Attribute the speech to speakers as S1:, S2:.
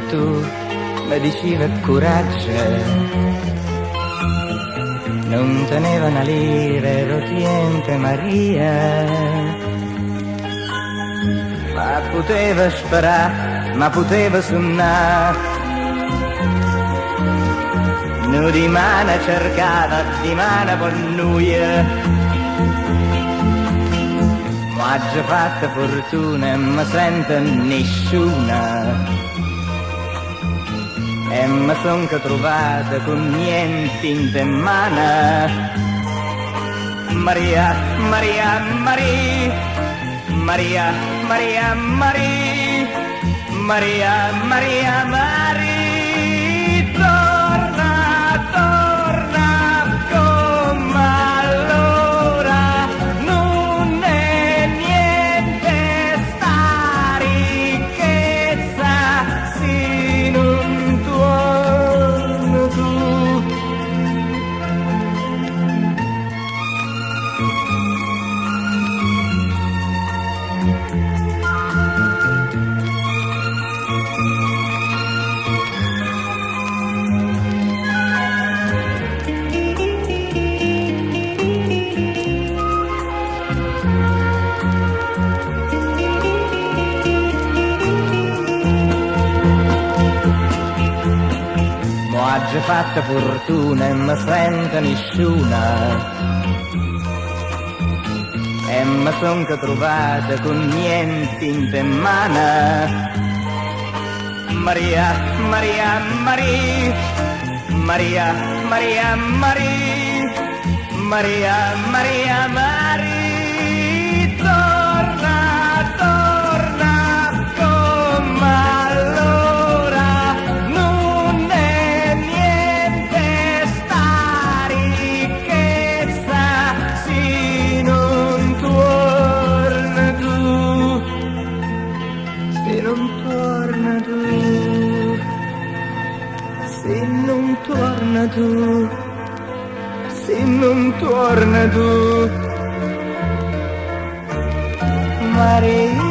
S1: tu, medicina e coraggio, non teneva una lira, ero niente Maria, ma poteva sperare, ma poteva suonare. Nu di mano cercava, di mano per noi. Ma già fatta fortuna e mi sento nessuna. E mi son che trovata con niente in mano. Maria, Maria, Maria, Maria, Maria, Maria, Maria, Maria, Maria. Ho già fatta fortuna e mi sento nessuna, e mi son che trovata con niente in mano. Maria, Maria, Maria, Maria, Maria, Maria, Maria, Maria, Maria, torna, torna come allora, non è niente sta ricchezza se non torna tu, se non torna tu, se non torna tu, se non torna tu, Maria.